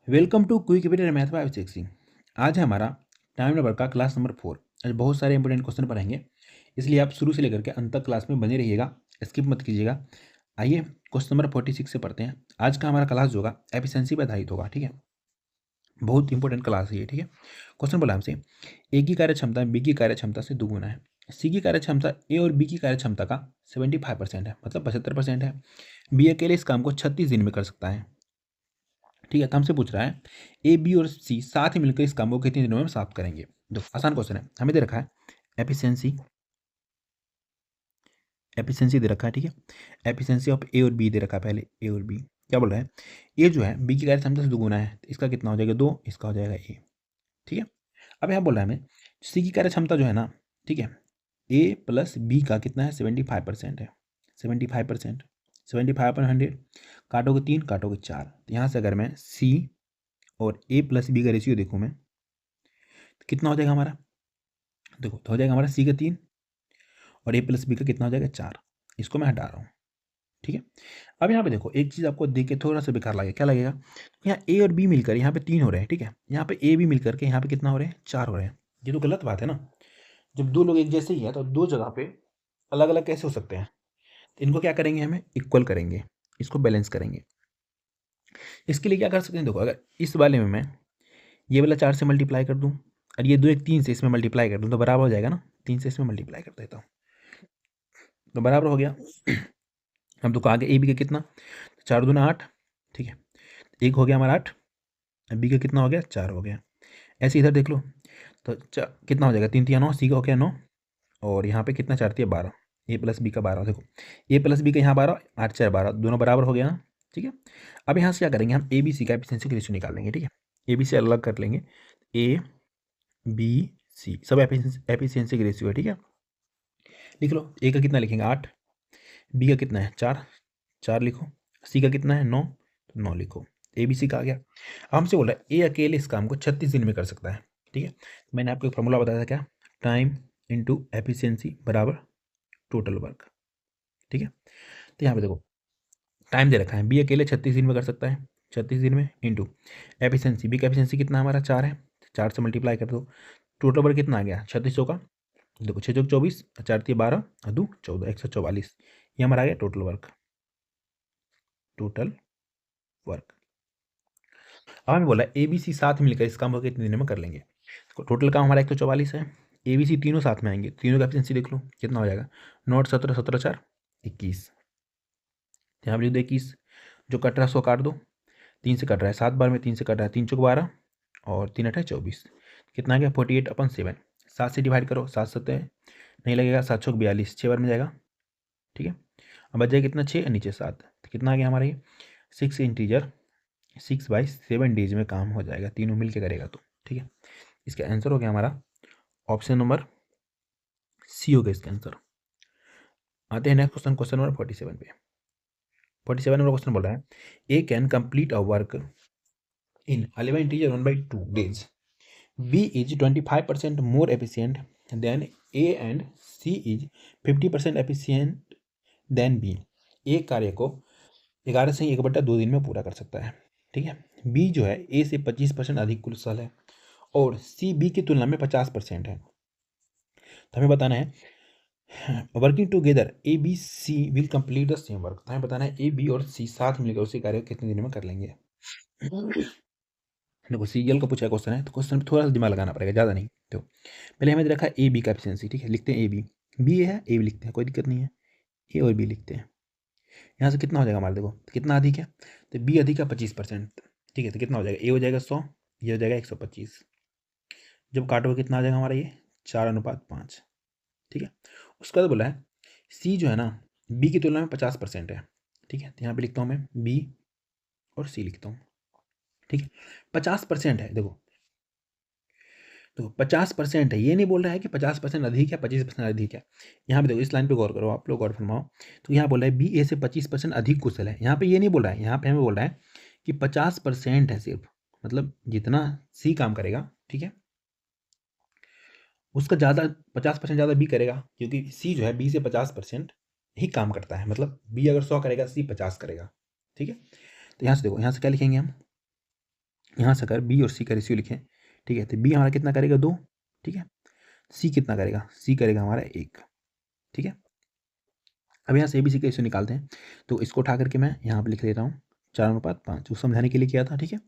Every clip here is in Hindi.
Welcome to quick with math by sixing. आज है हमारा टाइम नंबर का क्लास नंबर 4। आज बहुत सारे इंपॉर्टेंट क्वेश्चन पढ़ेंगे, इसलिए आप शुरू से लेकर के अंत तक क्लास में बने रहिएगा, स्किप मत कीजिएगा। आइए क्वेश्चन नंबर 46 से पढ़ते हैं। आज का हमारा क्लास जो होगा एफिशिएंसी पर आधारित होगा। ठीक है, बहुत इंपॉर्टेंट क्लास है ये। ठीक है, क्वेश्चन बोला हमसे ए की कार्य क्षमता बी की कार्य क्षमता से दोगुना है। सी की कार्य क्षमता ए और बी की कार्य क्षमता का 75% है, मतलब 75% है। बी अकेले इस काम को 36 दिन में कर सकता है। ठीक है, तो हमसे पूछ रहा है ए बी और सी साथ ही मिलकर इस काम को कितने दिनों में समाप्त करेंगे। तो आसान क्वेश्चन है, हमें दे रखा है एफिशिएंसी, एफिशिएंसी दे रखा है। ठीक है, एफिशिएंसी ऑफ ए और बी दे रखा है। पहले ए और बी क्या बोल रहा है, ए जो है बी की कार्य क्षमता से दोगुना है, तो इसका कितना हो जाएगा 2, इसका हो जाएगा ए। ठीक है, अब यहाँ बोल रहा है हमें सी की कार्य क्षमता जो है ना, ठीक है, ए प्लस बी का कितना है 75% है। 75%, 75/100, काटोगे 3 काटोगे 4, तो यहाँ से अगर मैं सी और ए प्लस बी का रेशियो देखूँ मैं, तो कितना हो जाएगा हमारा, देखो तो हो जाएगा हमारा सी का 3 और ए प्लस बी का कितना हो जाएगा 4। इसको मैं हटा रहा हूँ। ठीक है, अब यहाँ पे देखो एक चीज़ आपको देख के थोड़ा सा बेकार लगेगा, क्या लगेगा, यहाँ ए और बी मिलकर यहाँ पे 3 हो रहे हैं। ठीक है, यहाँ पे ए बी मिलकर के यहाँ पे कितना हो रहे हैं 4 हो रहे हैं। ये तो गलत बात है ना, जब दो लोग एक जैसे ही है तो दो जगह पे अलग अलग कैसे हो सकते हैं। तो इनको क्या करेंगे, हमें इक्वल करेंगे, इसको बैलेंस करेंगे। इसके लिए क्या कर सकते हैं, देखो अगर इस वाले में मैं ये वाला 4 से मल्टीप्लाई कर दूँ और ये दो एक 3 से इसमें मल्टीप्लाई कर दूँ तो बराबर हो जाएगा ना, 3 से इसमें मल्टीप्लाई कर देता हूँ तो बराबर हो गया। अब देखो आगे ए बी का कितना, 4 दूना 8। ठीक है, एक हो गया हमारा 8, बी का कितना हो गया 4 हो गया। ऐसे इधर देख लो तो कितना हो जाएगा 3 3 9, सी का हो गया 9 और यहाँ पे कितना 4 3 12, ए प्लस बी का 12। देखो ए प्लस बी का यहाँ 12, 8 4 12, दोनों बराबर हो गया ना। ठीक है, अब यहाँ से क्या करेंगे, हम ए बी सी का एफिशिएंसी का रेशियो निकाल लेंगे। ठीक है, ए बी सी अलग कर लेंगे, ए बी सी सब एफिशिएंसी का रेशियो है। ठीक है, लिख लो, ए का कितना लिखेंगे 8, बी का कितना है 4, 4 लिखो, सी का कितना है 9, तो 9 लिखो। ए बी सी का आ गया। अब हमसे बोल रहा है ए अकेले इस काम को 36 दिन में कर सकता है। ठीक है, मैंने आपको एक फॉर्मूला बताया था, क्या, टाइम इंटू एफिशिएंसी बराबर टोटल वर्क। ठीक है, तो यहाँ पे देखो टाइम दे रखा है, बी अकेले 36 दिन में कर सकता है, 36 दिन में इंटू एफिशिएंसी, बी का एफिशिएंसी कितना हमारा 4 है, 4 से मल्टीप्लाई कर दो, टोटल वर्क कितना आ गया 3600 का, देखो 6 चौक 24, 4 3 12 और 2 14, 144, ये हमारा आ गया टोटल वर्क। टोटल वर्क अब हमें बोला ए बी सी साथ मिलकर इस काम को कितने दिनों में कर लेंगे। टोटल काम हमारा 144 है, ए बी सी तीनों साथ में आएंगे, तीनों का एफिशिएंसी देख लो कितना हो जाएगा, 9 17 17 4 21, यहाँ पे लिख दो 21, जो कट रहा है 100 काट दो, 3 से कट रहा है 7 बार में, 3 से कट रहा है 3 चौक 12 और 3 8 24, कितना आ गया 48/7। 7 से डिवाइड करो, 7 7 नहीं लगेगा, 7 चौक 42, 6 बार में जाएगा। ठीक है, अब बच जाएगा कितना 6 नीचे 7, तो कितना आ गया हमारा ये 6 इंटीजर 6/7 डेज में काम हो जाएगा, तीनों मिल के करेगा तो। ठीक है, इसका आंसर हो गया हमारा ऑप्शन नंबर सी हो गया इसका आंसर। आते हैं नेक्स्ट क्वेश्चन, क्वेश्चन नंबर 47 पे। 47 नंबर क्वेश्चन बोल रहा है A can complete a work in 11 integer 1/2 days. B is 25% more efficient than A and C is 50% efficient than B. एक कार्य को 11 से 1/2 दिन में पूरा कर सकता है। ठीक है, B जो है A से 25% अधिक कुशल है और C B की तुलना में 50% है। तो हमें बताना है working together A B C will complete the same work. तो हमें बताना है ए बी और सी साथ मिलकर उसी कार्य को कितने दिनों में कर लेंगे। देखो सीरियल का पूछा क्वेश्चन है तो क्वेश्चन में थोड़ा सा दिमाग लगाना पड़ेगा, ज़्यादा नहीं। तो पहले हमें रखा है ए बी का एफिशिएंसी। ठीक है, लिखते हैं ए बी, बी ए है ए बी लिखते हैं, कोई दिक्कत नहीं है, ए और बी लिखते हैं। यहाँ से कितना हो जाएगा हमारे, देखो कितना अधिक है, तो बी अधिक है 25%। ठीक है, तो कितना हो जाएगा, ए हो जाएगा 100, ये हो जाएगा 125, जब काटोगे कितना आ जाएगा हमारा ये 4:5। ठीक है, उसके बाद बोला है सी जो है ना बी की तुलना में 50% है। ठीक है, तो यहाँ पे लिखता हूँ मैं बी और सी लिखता हूँ। ठीक है, 50% है, देखो तो 50% है, ये नहीं बोल रहा है कि 50% अधिक है 25% अधिक है। यहाँ पे देखो इस लाइन पे गौर करो, आप लोग गौर फरमाओ, तो यहाँ बोल रहा है बी ए से 25% अधिक कुशल है। यहाँ पे ये नहीं बोल रहा है, यहाँ पे हमें बोल रहा है कि 50% है सिर्फ, मतलब जितना सी काम करेगा, ठीक है, उसका ज़्यादा 50% ज़्यादा बी करेगा, क्योंकि सी जो है बी से 50% ही काम करता है, मतलब बी अगर 100 करेगा सी 50 करेगा। ठीक है, तो यहाँ से देखो, यहाँ से क्या लिखेंगे हम, यहाँ से अगर बी और सी का रेशियो लिखें, ठीक है, तो बी हमारा कितना करेगा 2, ठीक है, सी कितना करेगा, सी करेगा हमारा 1, ठीक है। अब यहाँ से ABC का रेशियो निकालते हैं, तो इसको उठा करके मैं यहाँ पे लिख लेता हूँ 4:5 वो समझाने के लिए किया था, ठीक है।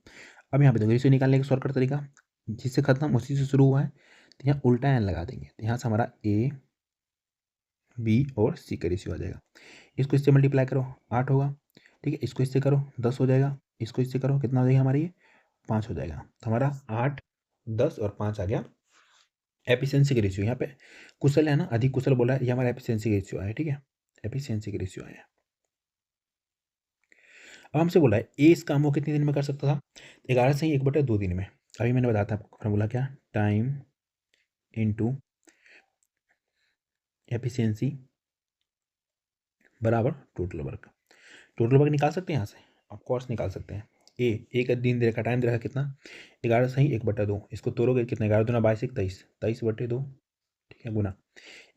अब यहाँ पे देखो रेशियो निकालने का शॉर्टकट तरीका, जिससे खत्म उसी से शुरू हुआ है, तो यहाँ उल्टा एन लगा देंगे, तो यहाँ से हमारा A B और C का रेशियो आ जाएगा। इसको इससे मल्टीप्लाई करो 8 होगा, ठीक है, इसको इससे करो 10 हो जाएगा, इसको इससे करो कितना हो जाएगा हमारा ये 5 हो जाएगा। तो हमारा 8, 10 और 5 आ गया एफिशिएंसी का रेशियो। यहाँ पे कुशल है ना, अधिक कुशल बोला है, ये हमारा एफिशिएंसी का रेशियो आया, ठीक है, एफिशिएंसी का रेशियो आया। अब हमसे बोला है ए इस काम को कितने दिन में कर सकता था, 11 से ही 1/2 दिन में। अभी मैंने बताया था आपको फॉर्मूला क्या, टाइम इनटू एफिशिएंसी बराबर टोटल वर्क। टोटल वर्क निकाल सकते हैं यहाँ से, ऑफ कोर्स निकाल सकते हैं। ए का दिन दे रखा, टाइम दे रखा कितना, 11 से ही 1/2, इसको तोड़ोगे कितना, 11 दूना 22 23, 23/2, ठीक है, गुना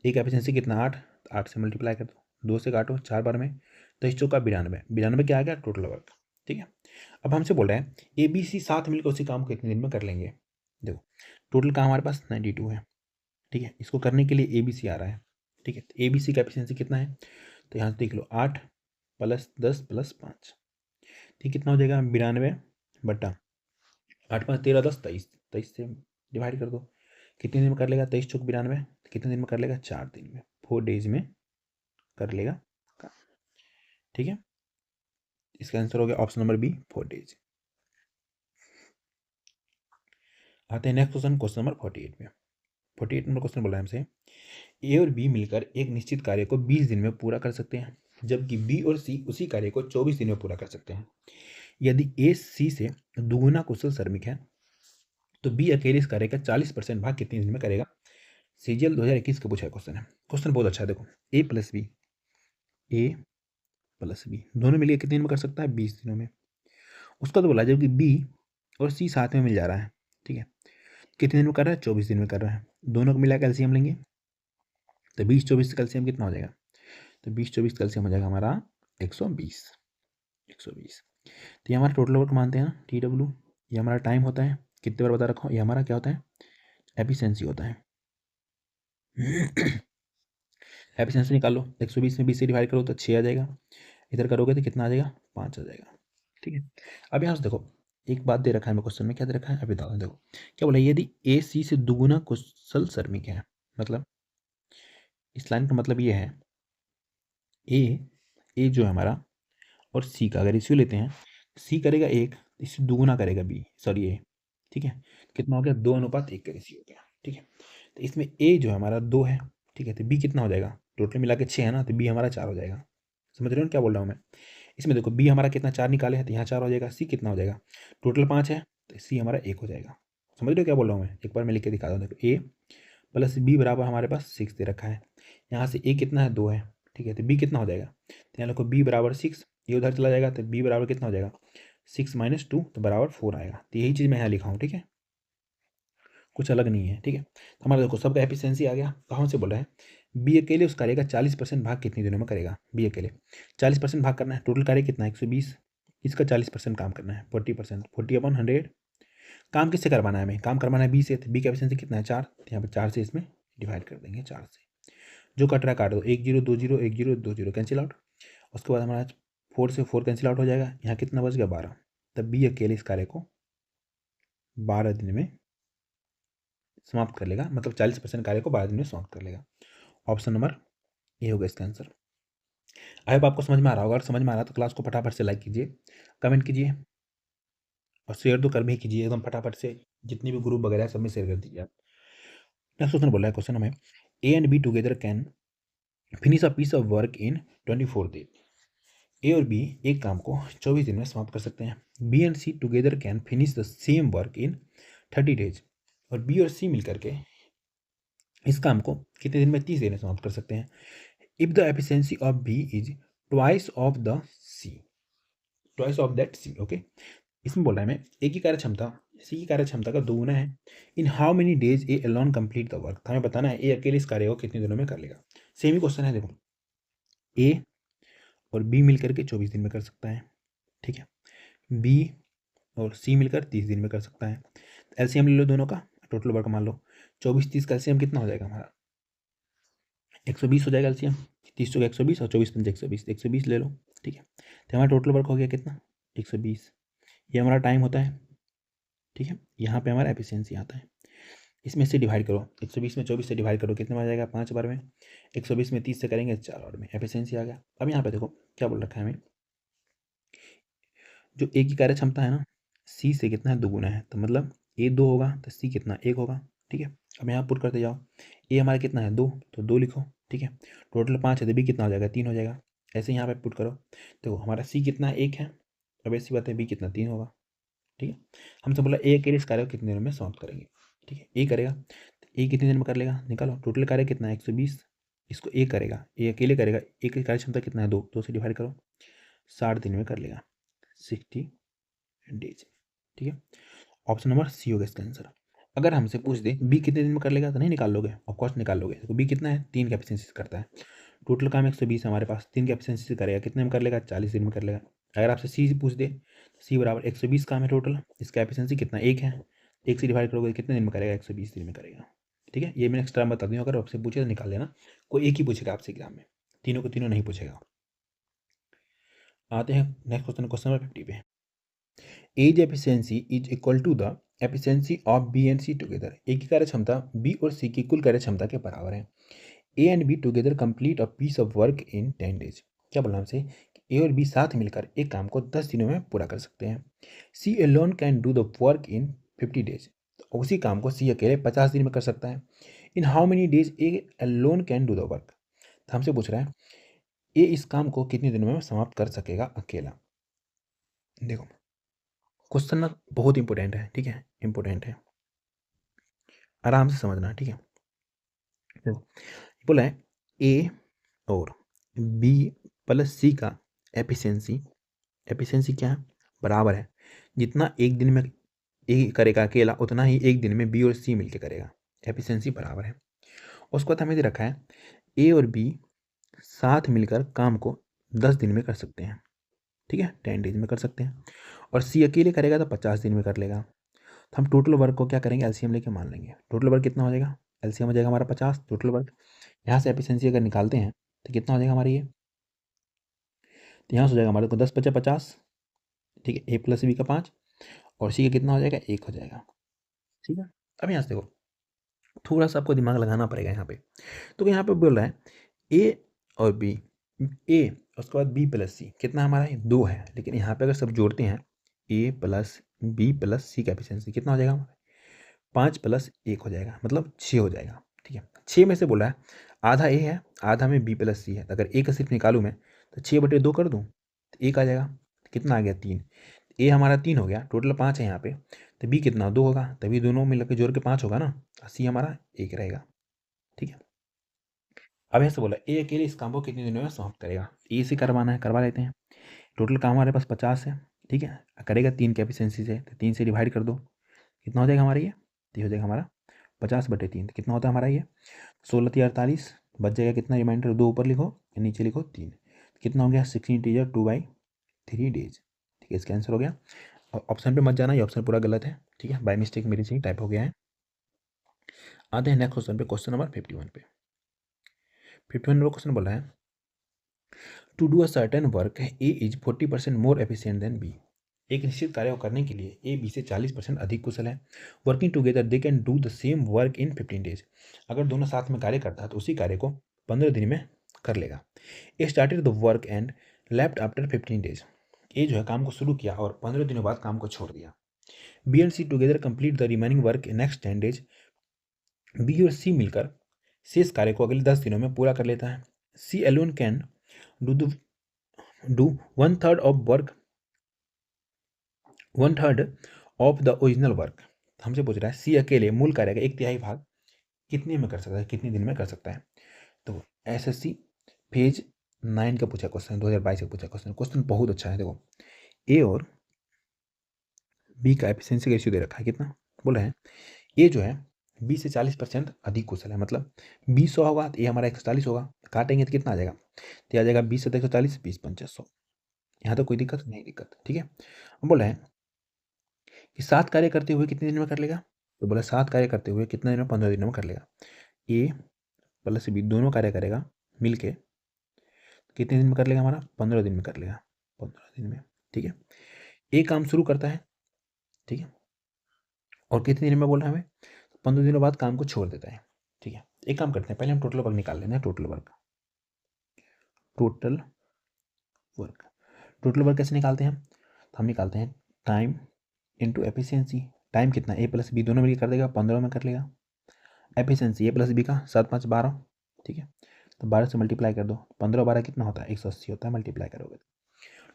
एक एफिशिएंसी कितना 8, 8 से मल्टीप्लाई कर दो, 2 से काटो 4 बार में, 23 चौका 92, 92 क्या आ गया टोटल वर्क, ठीक है। अब हमसे बोल रहे हैं ABC साथ मिलकर उसी काम को कितने दिन में कर लेंगे। देखो टोटल काम हमारे पास 92 है, ठीक है, इसको करने के लिए ABC आ रहा है, ठीक है, तो ABC का एफिशिएंसी कितना है, तो यहाँ से देख लो 8 + 10 + 5, ठीक, कितना हो जाएगा 92 बटा 8 5 13 10 23, 23 से डिवाइड कर दो, कितने दिन में कर लेगा, 23 चौक 92, कितने दिन में कर लेगा 4 दिन में, 4 डेज में कर लेगा काम, ठीक है। इसका आंसर हो गया ऑप्शन नंबर बी 4 डेज। आते हैं नेक्स्ट क्वेश्चन, क्वेश्चन नंबर 48 में। 48 नंबर क्वेश्चन बोला है हमसे ए और बी मिलकर एक निश्चित कार्य को 20 दिन में पूरा कर सकते हैं, जबकि बी और सी उसी कार्य को 24 दिन में पूरा कर सकते हैं। यदि ए सी से दुगुना कुशल श्रमिक है, तो बी अकेले इस कार्य का 40% भाग कितने दिन में करेगा। CGL 2021 का पूछा क्वेश्चन है, क्वेश्चन बहुत अच्छा है। देखो ए प्लस बी दोनों मिलकर कितने दिन में कर सकता है, 20 दिनों में। उसका तो बोला जबकि बी और सी साथ में मिल जा रहा है, ठीक है, कितने दिन में कर रहा है, 24 दिन में कर रहा है। दोनों को मिला के एलसीएम लेंगे, तो 20 24 का एलसीएम कितना हो जाएगा, तो 20 24 का एलसीएम हो जाएगा हमारा 120। तो ये हमारा टोटल वर्क मानते हैं ना TW, ये हमारा टाइम होता है, कितने बार बता रखा हूँ, ये हमारा क्या होता है, एफिशिएंसी होता है। एफिशिएंसी निकालो, 120 में 20 से डिवाइड करो तो 6 आ जाएगा, इधर करोगे तो कितना आ जाएगा 5 आ जाएगा, ठीक है। अब यहाँ से देखो एक बात दे रखा है मैं क्वेश्चन में, क्या दे रखा है अभी बताओ। देखो क्या बोला, यदि ए सी से दुगुना कुशल श्रमिक है, मतलब इस लाइन का मतलब ये है ए जो है हमारा और सी का अगर रेशियो लेते हैं, सी करेगा 1, इससे दुगुना करेगा बी, सॉरी ए, ठीक है, कितना हो गया 2:1 का रेशियो हो गया, ठीक है। तो इसमें ए जो है हमारा 2 है, ठीक है, तो बी कितना हो जाएगा, टोटल मिला के 6 है ना, तो बी हमारा 4 हो जाएगा। समझ रहे हो क्या बोल रहा हूँ मैं। इसमें देखो बी हमारा कितना 4 निकाले हैं, तो यहाँ 4 हो जाएगा। सी कितना हो जाएगा, टोटल 5 है, तो सी हमारा 1 हो जाएगा। समझ रहे हो क्या बोल रहा हूँ मैं, एक बार मैं लिख के दिखा दूँ। देखो ए प्लस बी बराबर हमारे पास 6 दे रखा है, यहाँ से ए कितना है 2 है, ठीक है, तो बी कितना हो जाएगा, तो यहाँ देखो बी बराबर 6, ये उधर चला जाएगा, तो बी बराबर कितना हो जाएगा 6 - 2, तो बराबर 4 आएगा। तो यही चीज़ मैं यहाँ लिखा हूँ, ठीक है, कुछ अलग नहीं है, ठीक है। तो हमारा देखो सबका एफिशिएंसी आ गया। तो हमसे बोल रहा है बी अकेले उस कार्य का 40% भाग कितने दिनों में करेगा। बी अकेले 40% भाग करना है, टोटल कार्य कितना है 120, इसका 40% काम करना है, 40%, 40/100। काम किससे करवाना है, हमें काम करवाना है बी से, तो बी का एफिशिएंसी कितना है 4, तो यहाँ पर 4 से इसमें डिवाइड कर देंगे, 4 से जो कट रहा काट दो, 1 0 2 0 1 0 2 0 कैंसिल आउट। उसके बाद हमारा 4 से 4 कैंसिल आउट हो जाएगा, यहाँ कितना बच गया 12। तब बी अकेले इस कार्य को 12 दिन में समाप्त कर लेगा, मतलब 40% कार्य को 12 दिन में समाप्त कर लेगा। ऑप्शन नंबर ए होगा इसका आंसर। आई होप आपको समझ में आ रहा होगा, अगर समझ में आ रहा तो क्लास को फटाफट से लाइक कीजिए, कमेंट कीजिए और शेयर तो कर भी कीजिए एकदम फटाफट से, जितनी भी ग्रुप वगैरह है सब में शेयर कर दीजिए आप। नेक्स्ट क्वेश्चन बोला है, क्वेश्चन हमें A and B together can finish a piece of work in 24 days. A और बी एक काम को 24 दिन में समाप्त कर सकते हैं। B and C together can finish the same work in 30 days. और बी और सी मिलकर के इस काम को कितने दिन में 30 दिन में समाप्त कर सकते हैं। If the efficiency of B is twice of the C, twice of that C, okay. इसमें बोल रहा है मैं ए की कार्य क्षमता सी की कार्य क्षमता का दोगुना है। In how many days A alone complete the work, हमें बताना है ए अकेले इस कार्य को कितने दिनों में कर लेगा। सेम ही क्वेश्चन है, देखो ए और बी मिलकर के 24 दिन में कर सकता है, ठीक है। बी और सी मिलकर 30 दिन में कर सकता है। एलसीएम ले लो दोनों का, टोटल वर्क मान लो 24 30 का एलसीएम कितना हो जाएगा हमारा 120 हो जाएगा एलसीएम। 30 चौका 120 और 24 पंजे 120, 120 ले लो। ठीक है, तो हमारा टोटल वर्क हो गया कितना 120। ये हमारा टाइम होता है। ठीक है, यहाँ पे हमारा एफिशिएंसी आता है। इसमें से डिवाइड करो, 120 में 24 से डिवाइड करो, कितने में आ जाएगा 5 बार में। 120 में 30 से करेंगे 4 बार में, एफिशिएंसी आ गया। अब यहाँ पे देखो क्या बोल रखा है हमें, जो ए की कार्य क्षमता है ना सी से कितना है दोगुना है, तो मतलब ए 2 होगा तो सी कितना 1 होगा। ठीक है, अब यहाँ पुट करते जाओ, ए हमारा कितना है 2 तो 2 लिखो। ठीक है, टोटल 5 है तो बी कितना हो जाएगा 3 हो जाएगा। ऐसे यहाँ पे पुट करो, देखो हमारा सी कितना 1 है, अब ऐसी बात है बी कितना 3 होगा। ठीक है, हमसे बोला ए के इस कार्य को कितने दिनों में समाप्त करेंगे। ठीक है, ए करेगा तो ए कितने दिन में कर लेगा, निकालो टोटल कार्य कितना है 120, इसको ए करेगा, ए अकेले करेगा, ए की कार्य क्षमता कितना है 2, 2 से डिवाइड करो, 60 दिन में कर लेगा 60 डेज। ठीक है, ऑप्शन नंबर सी होगा इसका आंसर। अगर हमसे पूछ दे बी कितने दिन में कर लेगा तो नहीं निकाल लोगे, ऑफकोर्स निकाल लोगे। तो बी कितना है 3 का एफिशिएंसी से करता है, टोटल काम 120 हमारे पास, 3 का एफिशिएंसी से करेगा, कितने में कर लेगा 40 दिन में कर लेगा। अगर आपसे सी पूछ दे तो सी बराबर 120 काम है टोटल, इसका एफिशिएंसी कितना 1 है, 1 से डिवाइड करोगे कितने दिन में करेगा 120 दिन में करेगा। ठीक है, ये मैं नेक्स्ट टाइम बता दूँ, अगर आपसे पूछे तो निकाल लेना, कोई एक ही पूछेगा आपसे एग्जाम में, तीनों को तीनों नहीं पूछेगा। आते हैं नेक्स्ट क्वेश्चन, क्वेश्चन नंबर 50 पे। A's efficiency is equal to the efficiency of B and C together. A की कार्य क्षमता बी और सी की कुल कार्य क्षमता के बराबर है। A and B together complete a piece of work in 10 days. क्या बोलना हमसे, ए और बी साथ मिलकर एक काम को 10 दिनों में पूरा कर सकते हैं। C alone can do the work in 50 days. तो उसी काम को सी अकेले 50 दिन में कर सकता है। In how many days A alone can do the work. तो हमसे पूछ रहा है ए इस काम को कितने दिनों में समाप्त कर सकेगा अकेला। देखो क्वेश्चन ना बहुत इंपॉर्टेंट है। ठीक है, इंपॉर्टेंट है, आराम से समझना। ठीक है, देखो बोला है ए और बी प्लस सी का एफिशिएंसी, एफिशिएंसी क्या है बराबर है, जितना एक दिन में ए करेगा अकेला उतना ही एक दिन में बी और सी मिलकर करेगा, एफिशिएंसी बराबर है। उसके बाद हमें दे रखा है ए और बी साथ मिलकर काम को 10 दिन में कर सकते हैं। ठीक है, 10 डेज में कर सकते हैं, और सी अकेले करेगा तो 50 दिन में कर लेगा। तो हम टोटल वर्क को क्या करेंगे एलसीएम लेके मान लेंगे, टोटल वर्क कितना हो जाएगा, एलसीएम हो जाएगा हमारा 50, टोटल वर्क यहाँ से एफिशिएंसी अगर निकालते हैं तो कितना हो जाएगा हमारा ये, तो यहाँ से हो जाएगा हमारे को 10 × 50। ठीक है, ए प्लस बी का 5 और सी का कितना हो जाएगा 1 हो जाएगा। ठीक है, अब यहाँ से देखो थोड़ा सा आपको दिमाग लगाना पड़ेगा यहाँ पे। तो यहाँ पे बोल रहा है ए और बी, ए उसके बाद बी प्लस सी कितना हमारा है 2 है, लेकिन यहाँ पे अगर सब जोड़ते हैं ए प्लस बी प्लस सी का एफिशिएंसी कितना हो जाएगा हमारा 5 + 1 हो जाएगा, मतलब 6 हो जाएगा। ठीक है, 6 में से बोला है आधा ए है आधा में बी प्लस सी है, तो अगर ए का सिर्फ निकालूँ मैं तो 6/2 कर दूँ तो 1 आ जाएगा, कितना आ गया 3। ए हमारा 3 हो गया, टोटल 5 है यहाँ पे, तो बी कितना 2 होगा, तभी दोनों मिलकर के जोड़ के 5 होगा ना, सी हमारा 1 रहेगा। ठीक है, अब ऐसे बोला ए अकेले इस काम को कितने दिनों में समाप्त करेगा, ए से करवाना है करवा लेते हैं। टोटल काम हमारे पास 50 है। ठीक है, करेगा 3 की एफिशिएंसी से, तो 3 से डिवाइड कर दो, कितना हो जाएगा हमारा ये, तो ये हो जाएगा हमारा 50/3, तो कितना होता है हमारा ये 16 × 48, बच जाएगा कितना, रिमाइंडर 2 ऊपर लिखो नीचे लिखो 3, कितना हो गया 16 × 2/3 डेज। ठीक है, इसका आंसर हो गया। ऑप्शन पे मत जाना, ये ऑप्शन पूरा गलत है। ठीक है, बाय मिस्टेक मेरी से टाइप हो गया है। आते हैं नेक्स्ट क्वेश्चन पे, क्वेश्चन नंबर 51 पे। 51 नंबर क्वेश्चन बोला है to do a certain work A is 40% more efficient than B. एक निश्चित कार्य को करने के लिए ए बी से 40% अधिक कुशल है। Working together they can do the same work in 15 days. अगर दोनों साथ में कार्य करता है तो उसी कार्य को 15 दिन में कर लेगा। A started the work and left after 15 days. A जो है काम को शुरू किया और 15 दिनों बाद काम को छोड़ दिया। B and C together complete the remaining work in next 10 days. बी और सी मिलकर शेष कार्य को अगले 10 दिनों में पूरा कर लेता है। C alone can do the do 1/3 of work 1/3 of the original work. हमसे पूछ रहा है सी अकेले मूल कार्य का 1/3 भाग कितने में कर सकता है, कितने दिन में कर सकता है। तो एसएससी पेज 9 का पूछा क्वेश्चन, 2022 का पूछा क्वेश्चन, क्वेश्चन बहुत अच्छा है। देखो ए और बी का एफिशिएंसी रेशियो दे रखा है, कितना बोला है ए जो है बी से 40% अधिक कुशल है, मतलब 20 100 होगा तो ए हमारा 140 होगा, काटेंगे तो कितना आ जाएगा, तो आ जाएगा 20 × 140 20 × 5 100। यहाँ तो कोई दिक्कत नहीं, दिक्कत। ठीक है, अब बोला है कि 7 कार्य करते हुए कितने दिन में कर लेगा, तो बोला 7 कार्य करते हुए कितने दिन में, 15 दिन में कर लेगा। ए प्लस बी दोनों कार्य करेगा मिलके, कितने दिन में कर लेगा हमारा, 15 दिन में कर लेगा, 15 दिन में। ठीक है, एक काम शुरू करता है, ठीक है, और कितने दिन में बोल रहा है हमें, 15 दिनों बाद काम को छोड़ देता है। ठीक है, एक काम करते हैं, पहले हम टोटल वर्क निकाल लेते हैं। Total work, total work, total work कैसे निकालते हैं, तो हम निकालते हैं टाइम इंटू एफिशिएंसी। टाइम कितना, ए प्लस बी दोनों मिलकर कर देगा, 15 में कर लेगा। एफिशिएंसी ए प्लस बी का 7 5 12, ठीक है, तो 12 से मल्टीप्लाई कर दो, 15 12 कितना होता है, 180 होता है, मल्टीप्लाई करोगे।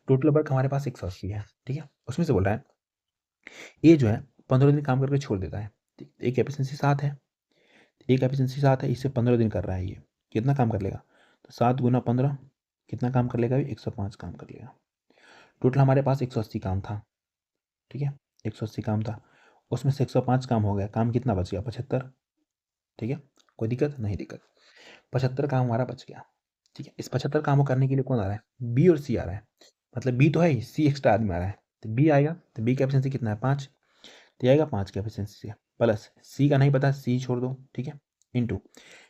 टोटल वर्क हमारे पास 180 है। ठीक है, उसमें से बोल रहा है ये जो है 15 दिन काम करके छोड़ देता है। एक एफिशिएंसी 7 है, एक एफिशिएंसी 7 है, इससे 15 दिन कर रहा है, ये कितना काम कर लेगा, तो 7 गुना 15 कितना काम कर लेगा, 105 काम कर लेगा। टोटल हमारे पास 180 काम था। ठीक है, 180 काम था, उसमें से 105 काम हो गया, काम कितना बच गया, 75। ठीक है, कोई दिक्कत नहीं, दिक्कत 75 काम हमारा बच गया। ठीक है, इस 75 काम को करने के लिए कौन आ रहा है, बी और सी आ रहा है, मतलब बी तो है ही, सी एक्स्ट्रा आदमी आ रहा है, तो बी आएगा, तो बी का एफिशिएंसी कितना है, 5, तो आएगा 5 की एफिशिएंसी से, प्लस सी का नहीं पता, सी छोड़ दो। ठीक है, इंटू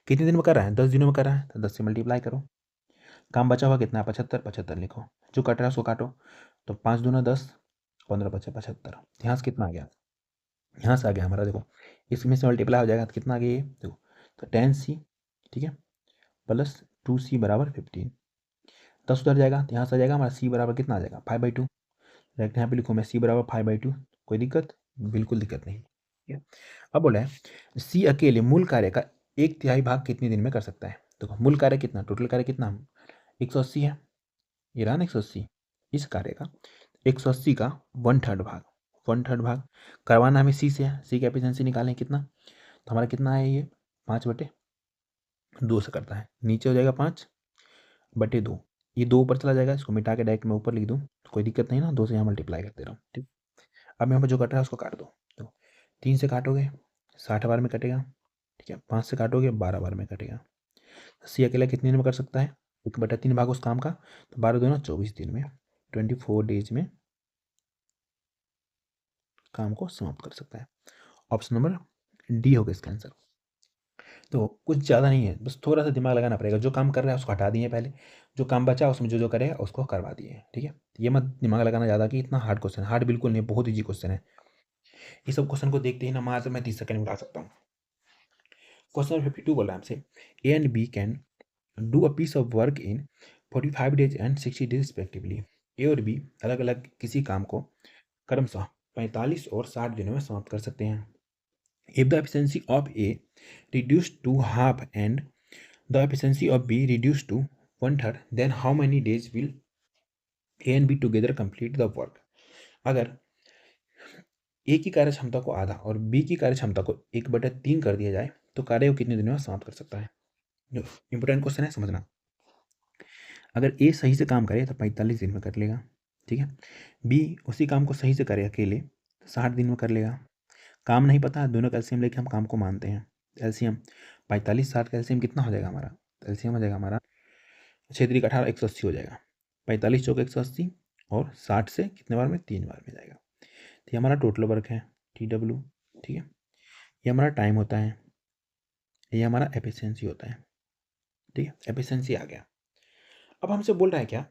कितने दिन में कर रहा है, 10 दिनों में कर रहा है, तो 10 से मल्टीप्लाई करो। काम बचा हुआ कितना है, 75, 75 लिखो, जो कट रहा है उसको काटो, तो 5 दूना 10, 15 बचे 75, यहाँ से कितना आ गया, यहाँ से आ गया हमारा, देखो इसमें से मल्टीप्लाई हो जाएगा तो कितना आ गया ये, देखो तो 10C, ठीक है, प्लस 2C बराबर 15, 10 उधर जाएगा तो यहाँ से आ जाएगा हमारा C बराबर कितना आ जाएगा, 5/2। डायरेक्ट यहाँ पे लिखो मैं, C बराबर 5/2, कोई दिक्कत, बिल्कुल दिक्कत नहीं। ठीक है, अब बोला है C अकेले मूल कार्य का 1/3 भाग कितने दिन में कर सकता है। देखो मूल कार्य कितना, टोटल कार्य कितना 180 है, ये रहा ना 180, इस कार्य का 180 का 1/3 भाग, 1/3 भाग करवाना हमें सी से है, सी की एफिशिएंसी निकालें कितना, तो हमारा कितना है ये 5/2 से करता है, नीचे हो जाएगा 5/2, ये 2 ऊपर चला जाएगा, इसको मिटा के डायरेक्ट मैं ऊपर लिख दूँ तो कोई दिक्कत नहीं ना, 2 से यहाँ मल्टीप्लाई करते रहो। ठीक, अब यहाँ पर जो कट रहा है उसको काट दो, तो 3 से काटोगे 60 बार में कटेगा। ठीक है, 5 से काटोगे 12 बार में कटेगा। सी अकेला कितने दिन में कर सकता है, 1/3 भाग उस काम का, तो 12 दूना 24 दिन में, 24 डेज में काम को समाप्त कर सकता है। ऑप्शन नंबर डी होगा इसका आंसर। तो कुछ ज़्यादा नहीं है, बस थोड़ा सा दिमाग लगाना पड़ेगा, जो काम कर रहा है उसको हटा दिए पहले, जो काम बचा उसमें जो जो करेगा उसको करवा दिए। ठीक है, ये मत दिमाग लगाना ज़्यादा कि इतना हार्ड क्वेश्चन, हार्ड बिल्कुल नहीं, बहुत ईजी क्वेश्चन है। ये सब क्वेश्चन को देखते ही ना मात्र मैं 30 सेकंड में उठा सकता हूँ। क्वेश्चन नंबर 52 बोला हमसे, A and B can do a piece of work in 45 days and 60 days respectively. A और बी अलग अलग किसी काम को क्रमशः 45 और 60 दिनों में समाप्त कर सकते हैं। If the efficiency of A reduced to half and the efficiency of B reduced to 1/3, then how many days will A and B together complete the work? अगर A की कार्य क्षमता को आधा और B की कार्य क्षमता को 1/3 कर दिया जाए तो कार्य को कितने दिनों में समाप्त कर सकता है। जो इंपोर्टेंट क्वेश्चन है, समझना। अगर A सही से काम करे तो 45 दिन में कर लेगा। ठीक है, B उसी काम को सही से करे अकेले तो 60 दिन में कर लेगा। काम नहीं पता, दोनों का एलसीएम लेके हम काम को मानते हैं। एलसीएम 45 60 का एलसीएम कितना हो जाएगा हमारा, एलसीएम हो जाएगा हमारा 6 3 18 180 हो जाएगा, 45 चौक 180 और 60 से कितने बार में, 3 बार में जाएगा। तो ये हमारा टोटल वर्क है TW। ठीक है, ये हमारा टाइम होता है, ये हमारा एफिशिएंसी होता है। ठीक है, एफिशिएंसी आ गया। अब हमसे बोल रहा है क्या,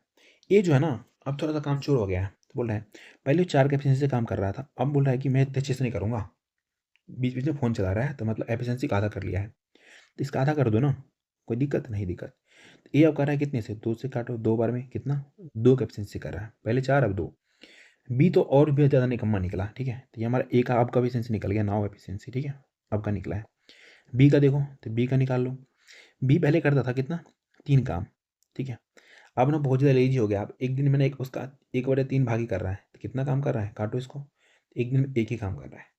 ये जो है ना अब थोड़ा सा काम चोर हो गया है, तो बोल रहा है पहले 4 के एफिशिएंसी से काम कर रहा था, अब बोल रहा है कि मैं इतने अच्छे से नहीं करूँगा, बीच बीच में फ़ोन चला रहा है, तो मतलब एफिशिएंसी का आधा कर लिया है, तो इसका आधा कर दो ना, कोई दिक्कत नहीं, दिक्कत। ए अब कर रहा है कितने से, 2 से काटो, 2 बार में कितना, 2 का एफिशिएंसी कर रहा है, पहले 4 अब 2। बी तो और भी ज़्यादा निकम्मा निकला। ठीक है, तो ये हमारा ए का अब का एफिशिएंसी निकल गया, 9 एफिशिएंसी। ठीक है, अब का निकला है। बी का देखो, तो बी का निकाल लो। बी पहले करता था कितना, 3 काम। ठीक है, अब ना बहुत ज़्यादा लेजी हो गया, अब एक दिन में ना एक उसका 1/3 भाग ही कर रहा है, तो कितना काम कर रहा है, काटो इसको, एक दिन में एक ही काम कर रहा है।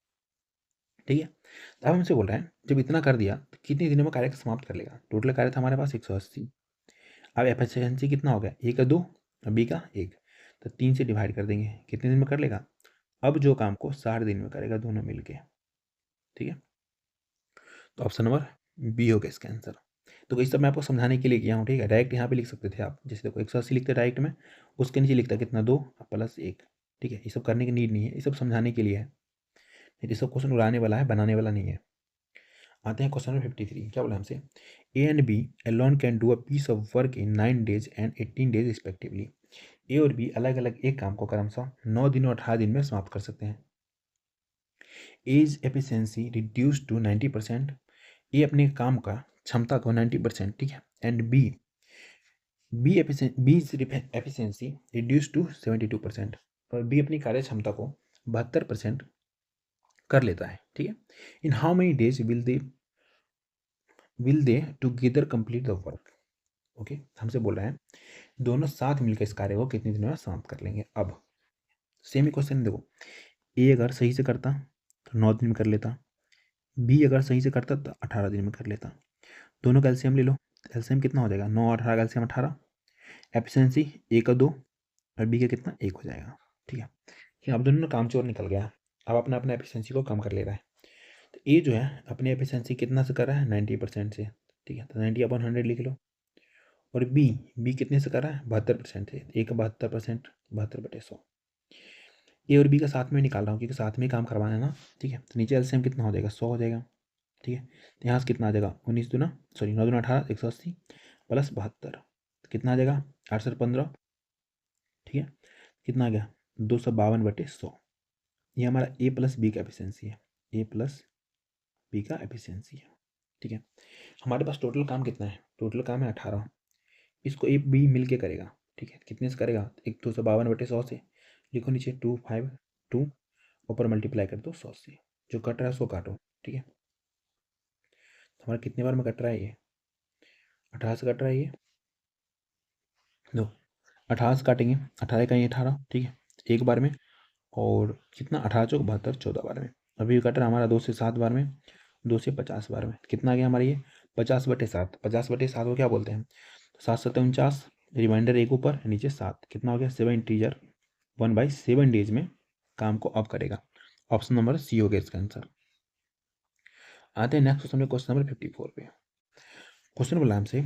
ठीक है, तो अब हमसे बोल रहा है जब इतना कर दिया तो कितने दिनों में कार्य को समाप्त कर लेगा। टोटल कार्य था हमारे पास 180, अब एफिशिएंसी कितना हो गया, ए का 2 और बी का 1, तो 3 से डिवाइड कर देंगे, कितने दिन में कर लेगा, अब जो काम को 60 दिन में करेगा दोनों मिलके। ठीक है, तो ऑप्शन नंबर बी हो गया इसका आंसर। तो ये सब मैं आपको समझाने के लिए किया हूँ। ठीक है, डायरेक्ट यहाँ पे लिख सकते थे आप, जैसे देखो 180 लिखते डायरेक्ट में, उसके नीचे लिखता कितना 2 + 1। ठीक है, ये सब करने की नीड नहीं है, ये सब समझाने के लिए है। ये सब क्वेश्चन उड़ाने वाला है, बनाने वाला नहीं है। आते हैं क्वेश्चन नंबर 53। क्या बोला हमसे? A and B alone can do a piece of work in 9 days and 18 days respectively. A और बी अलग अलग एक काम को क्रमशः 9 दिन और 18 दिन में समाप्त कर सकते हैं। As efficiency reduce to 90%। A अपने काम का क्षमता को 90%, ठीक है, and B efficiency reduce to 72%। और बी अपनी कार्य क्षमता को 72% कर लेता है, ठीक है। In how many days will they together complete the work. Okay, हमसे बोल रहा है दोनों साथ मिलकर इस कार्य को कितने दिनों में समाप्त कर लेंगे। अब सेम ही क्वेश्चन देखो, ए अगर सही से करता तो 9 दिन में कर लेता, बी अगर सही से करता तो 18 दिन में कर लेता। दोनों का एलसीएम ले लो। एलसीएम कितना हो जाएगा? 9 और 18 का एलसीएम 18। एफिशिएंसी ए का 2 और बी का कितना? 1 हो जाएगा, ठीक है। अब दोनों काम चोर निकल गया। अब अपना अपना एफिशिएंसी को कम कर ले रहा है। तो ए जो है अपनी एफिशिएंसी कितना से कर रहा है? 90% से, ठीक है। तो 90/100 लिख लो। और बी कितने से कर रहा है? 72% से। ए का 72%, 72/100। ए और बी का साथ में निकाल रहा हूँ क्योंकि साथ में ही काम करवाना है ना, ठीक है। तो नीचे एलसीएम कितना हो जाएगा? 100 हो जाएगा, ठीक है। तो यहाँ से कितना आ जाएगा? 19 दूना 9 दूना 18, 180 प्लस 72 कितना आ जाएगा? 815, ठीक है। कितना आ गया? 252/100। ये हमारा ए प्लस बी का एफिशिएंसी है, ए प्लस बी का एफिशिएंसी है, ठीक है। हमारे पास टोटल काम कितना है? टोटल काम है 18। इसको ए बी मिल के करेगा, ठीक है। कितने से करेगा? एक 252/100 से। लिखो नीचे 252, ऊपर मल्टीप्लाई कर दो 100 से। जो कट रहा है उसको काटो, ठीक है। हमारा कितने बार में कट रहा है? ये 18 से कट रहा है। ये दो 18 से काटेंगे, 18 का ये 18, ठीक है, एक बार में। और कितना? 18 चौक 72, 14 बार में। अभी कट रहा है हमारा 2 से 7 बार में, 2 से 50 बार में। कितना आ गया हमारा? ये 50/7। 50/7 को क्या बोलते हैं? 7×7 = 49। रिमाइंडर एक ऊपर नीचे 7, कितना हो गया? 7 इंटीजर 1/7 डेज में काम को अब करेगा। ऑप्शन नंबर सी हो गया इसका आंसर। आते हैं नेक्स्ट क्वेश्चन में, क्वेश्चन नंबर 54 पे। क्वेश्चन बोला हमसे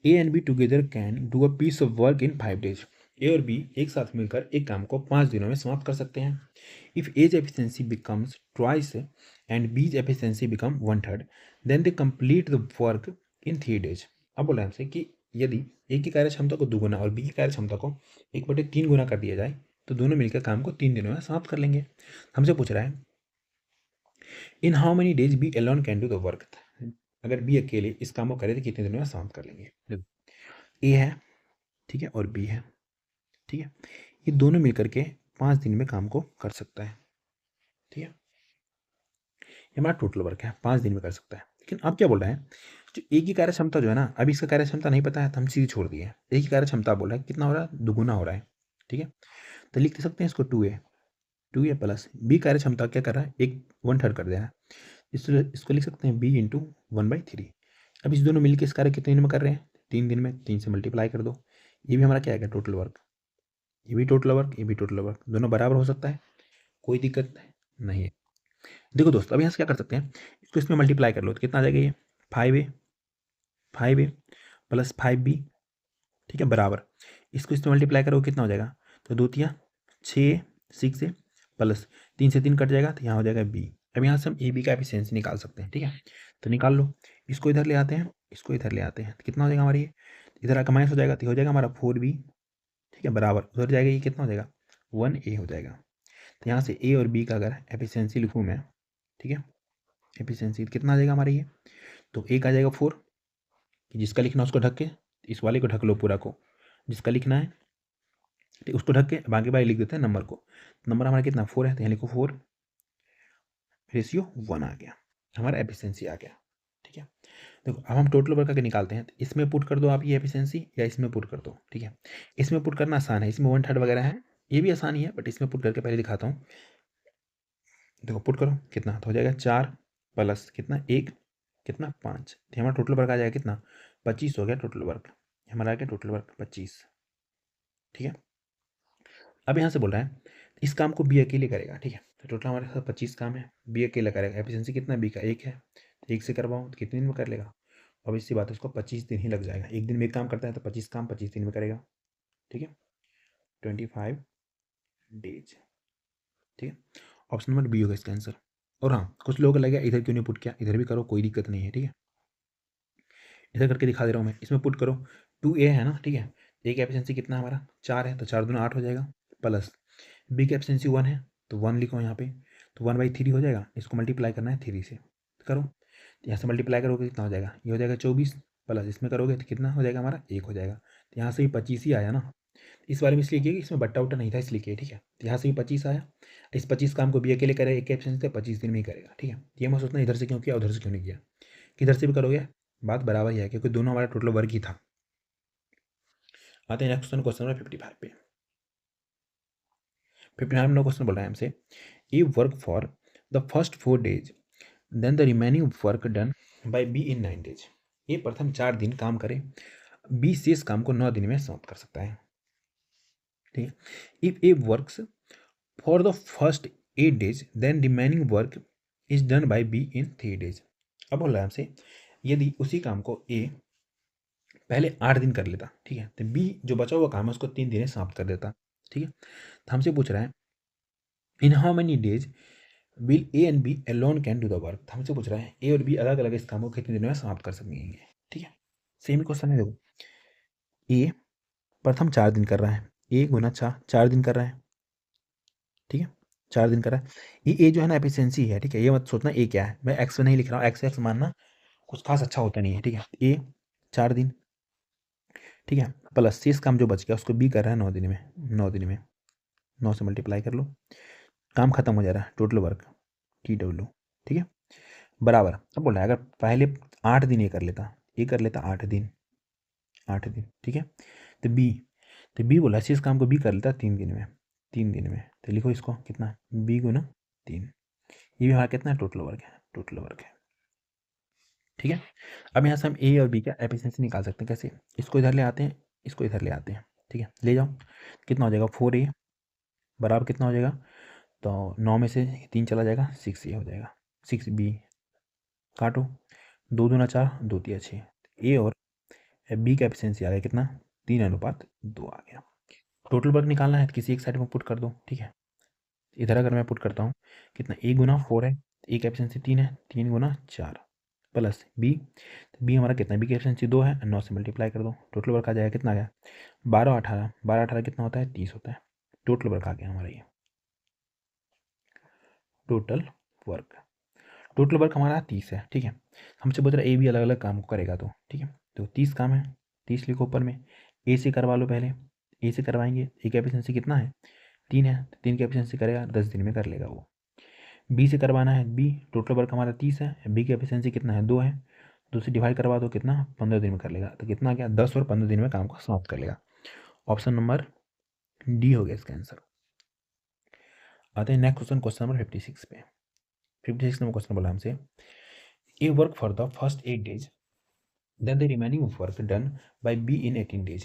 A and B together can do a piece of work in 5 days। A और बी एक साथ मिलकर एक काम को 5 दिनों में समाप्त कर सकते हैं। If A's efficiency becomes twice and B's efficiency become 1/3, then they complete the work in 3 days। अब बोला हमसे कि यदि ए की कार्य क्षमता को 2 गुना और बी की कार्य क्षमता को 1/3 गुना कर दिया जाए तो दोनों मिलकर काम को 3 दिनों में समाप्त कर लेंगे। हमसे पूछ रहा है in how many days B alone can do the work. अगर बी अकेले इस काम को करे तो कितने दिनों में समाप्त कर लेंगे। ए है, ठीक है, और बी है, ठीक है। ये दोनों मिलकर के 5 दिन में काम को कर सकता है, ठीक है। ये हमारा टोटल वर्क है, 5 दिन में कर सकता है। लेकिन अब क्या बोल रहा है? जो ए की कार्य क्षमता जो है ना, अभी इसका कार्य क्षमता नहीं पता है तो हम सीधे छोड़ दिए। ए की कार्य क्षमता बोल रहा है कितना हो रहा है? दुगुना हो रहा है, ठीक है। तो लिख सकते हैं इसको 2a प्लस बी कार्य क्षमता क्या कर रहा है? 1/3 कर दे रहा है। इसको लिख सकते हैं बी इंटू 1/3। अब इस दोनों मिलकर इस कार्य कितने दिन में कर रहे हैं? 3 दिन में। 3 से मल्टीप्लाई कर दो। ये भी हमारा क्या आएगा? Total work. ये भी टोटल वर्क, ये भी टोटल वर्क, दोनों बराबर हो सकता है, कोई दिक्कत नहीं है। देखो दोस्त, अब यहाँ से क्या कर सकते हैं? इसको इसमें मल्टीप्लाई कर लो तो कितना आ जाएगा? ये 5a प्लस 5b, ठीक है, बराबर। इसको इसमें मल्टीप्लाई करोगे कितना हो जाएगा? तो 2×3 = 6 है, प्लस 3 से 3 कट जाएगा तो यहाँ हो जाएगा b। अब यहाँ से हम ए बी का एफिशिएंसी निकाल सकते हैं, ठीक है। तो निकाल लो। इसको इधर ले आते हैं, इसको इधर ले आते हैं, तो कितना हो जाएगा हमारी? ये इधर आकर माइनस हो जाएगा तो हो जाएगा हमारा 4b, ठीक है, बराबर। उधर जाएगा ये कितना हो जाएगा? 1a हो जाएगा। तो यहाँ से ए और बी का अगर एफिशिएंसी लिखूँ मैं, ठीक है, एफिशिएंसी कितना आ जाएगा हमारा? ये तो एक आ जाएगा 4, कि जिसका लिखना है उसको ढक के, इस वाले को ढक लो पूरा को, जिसका लिखना है ठीक उसको ढक के बाकी बाकी लिख देते हैं नंबर को। नंबर हमारा कितना? 4 है, तो यहाँ लिखो 4 रेशियो 1 आ गया, हमारा एफिशिएंसी आ गया, ठीक है। देखो अब हम टोटल वर्क करके निकालते हैं। तो इसमें पुट कर दो आप ये एफिशिएंसी, या इसमें पुट कर दो, ठीक है। इसमें पुट करना आसान है, इसमें 1/3 वगैरह है, ये भी आसान ही है, बट इसमें पुट करके पहले दिखाता हूँ। देखो पुट करो कितना तो हो जाएगा? 4 प्लस कितना? 1, कितना? 5। तो हमारा टोटल वर्क आ जाएगा कितना? 25 हो गया टोटल वर्क। हमारा आ गया टोटल वर्क 25, ठीक है। अब यहाँ से बोल रहा है इस काम को बी अकेले करेगा, ठीक है। तो टोटल हमारे पास 25 काम है, बी अकेला करेगा। एफिशिएंसी कितना? बी का 1 है, तो 1 से करवाऊँ तो कितने दिन में कर लेगा? अब इसी बात है, उसको 25 दिन ही लग जाएगा। एक दिन में एक काम करता है तो 25 काम 25 दिन में करेगा, ठीक है, 25 डेज, ठीक है। ऑप्शन नंबर बी होगा इसका आंसर। और हाँ, कुछ लोगों को लगेगा इधर क्यों नहीं पुट किया, इधर भी करो, कोई दिक्कत नहीं है, ठीक है। इधर करके दिखा दे रहा हूँ मैं, इसमें पुट करो 2a है ना, ठीक है। ए का एफिशिएंसी कितना हमारा 4 है, तो 4 दूना 8 हो जाएगा, प्लस बी की एफिशिएंसी 1 है तो 1 लिखो यहाँ पे, तो 1/3 हो जाएगा, इसको मल्टीप्लाई करना है 3 से, करो। तो यहाँ से मल्टीप्लाई करोगे कितना हो जाएगा, ये हो जाएगा 24, प्लस इसमें करोगे तो कितना हो जाएगा हमारा 1 हो जाएगा। तो यहाँ से भी 25 ही आया ना, इस बारे में इसलिए किया कि इसमें बट्टा उट्टा नहीं था इसलिए किया, ठीक है। तो यहाँ से भी 25 आया, इस 25 काम को बी अकेले करे, एक एफिशिएंसी से 25 दिन में ही करेगा, ठीक है। ये मत सोचना इधर से क्यों किया उधर से क्यों नहीं किया, किधर से भी करोगे बात बराबर ही है, क्योंकि दोनों हमारा टोटल वर्क ही था। आते हैं नेक्स्ट क्वेश्चन, क्वेश्चन नंबर 55 पे। 55 नंबर क्वेश्चन बोल रहा है हमसे, A work for the first 4 days then the remaining work done by B in 9 days। ये प्रथम 4 दिन काम करे, बी शेष काम को 9 दिन में समाप्त कर सकता है, ठीक है। If A works for the first 8 days then remaining work is done by B in 3 days। अब बोल रहा है हमसे, यदि उसी काम को ए पहले 8 दिन कर लेता, ठीक है, तो बी जो बचा हुआ काम है उसको 3 दिन में समाप्त कर देता, ठीक है। तो हमसे पूछ रहा है in how many days will A and B alone can do the work. हमसे पूछ रहा है ए और बी अलग अलग इस काम को कितने दिनों में समाप्त कर सकेंगे, ठीक है। सेम ही क्वेश्चन है, देखो ए प्रथम 4 दिन कर रहा है, ए गुना 4 दिन कर रहा है, ठीक है, 4 दिन कर रहा है। ये ए जो है ना एफिशिएंसी है, ठीक है, ये मत सोचना ए क्या है, मैं एक्स में नहीं लिख रहा हूँ, एक्स एक्स मानना कुछ खास अच्छा होता नहीं है, ठीक है। ए 4 दिन, ठीक है, प्लस शेष काम जो बच गया उसको बी कर रहा है 9 दिन में, 9 दिन में 9 से मल्टीप्लाई कर लो, काम खत्म हो जा रहा है, टोटल वर्क TW, ठीक है, बराबर। अब बोल रहा है अगर पहले 8 दिन ये कर लेता, ये कर लेता 8 दिन, 8 दिन, ठीक है। तो बी बोला इस काम को बी कर लेता 3 दिन में, 3 दिन में, तो लिखो इसको कितना, बी गुना 3, ये भी हमारा कितना है, टोटल वर्क है, टोटल वर्क है, ठीक है। अब यहाँ से हम ए और बी का एफिशिएंसी निकाल सकते हैं, कैसे, इसको इधर ले आते हैं, इसको इधर ले आते हैं, ठीक है, ले जाओ, कितना हो जाएगा 4a बराबर कितना हो जाएगा, तो 9 में से 3 चला जाएगा, 6a हो जाएगा, 6b काटो, 2 दूना 4, 2 तिया 6, ए और बी का एफिशिएंसी आ गया कितना, 3:2 आ गया। टोटल वर्क निकालना है तो किसी एक साइड में पुट कर दो, ठीक है। इधर अगर मैं पुट करता हूँ कितना, ए गुना 4 है, ए का एफिशिएंसी 3 है, 3 गुना 4 प्लस बी, तो बी हमारा कितना, बी की एफिशिएंसी 2 है, 9 से मल्टीप्लाई कर दो, टोटल वर्क आ जाएगा कितना आ गया, 12 18 कितना होता है, 30 होता है, टोटल वर्क आ गया हमारा ये, टोटल वर्क, टोटल वर्क हमारा 30 है, ठीक है। हमसे बोल रहा है ए भी अलग अलग काम को करेगा, तो ठीक है, तो 30 काम है, 30 लिखो ऊपर में, ए से करवा लो पहले, ए से करवाएंगे, ए का एफिशिएंसी कितना है 3 है, तो 3 की एफिशिएंसी करेगा 10 दिन में कर लेगा वो। बी से करवाना है, बी टोटल वर्क हमारा 30 है, बी की एफिशिएंसी कितना है 2 है, 2 से डिवाइड करवा दो कितना, 15 दिन में कर लेगा, तो कितना आ गया 10 और 15 दिन में काम को समाप्त कर लेगा। ऑप्शन नंबर डी हो गया इसका आंसर। आते हैं नेक्स्ट क्वेश्चन, क्वेश्चन नंबर 56 पे। 56 नंबर क्वेश्चन बोला हमसे, A work for the first 8 days then the remaining work done by B in 18 days।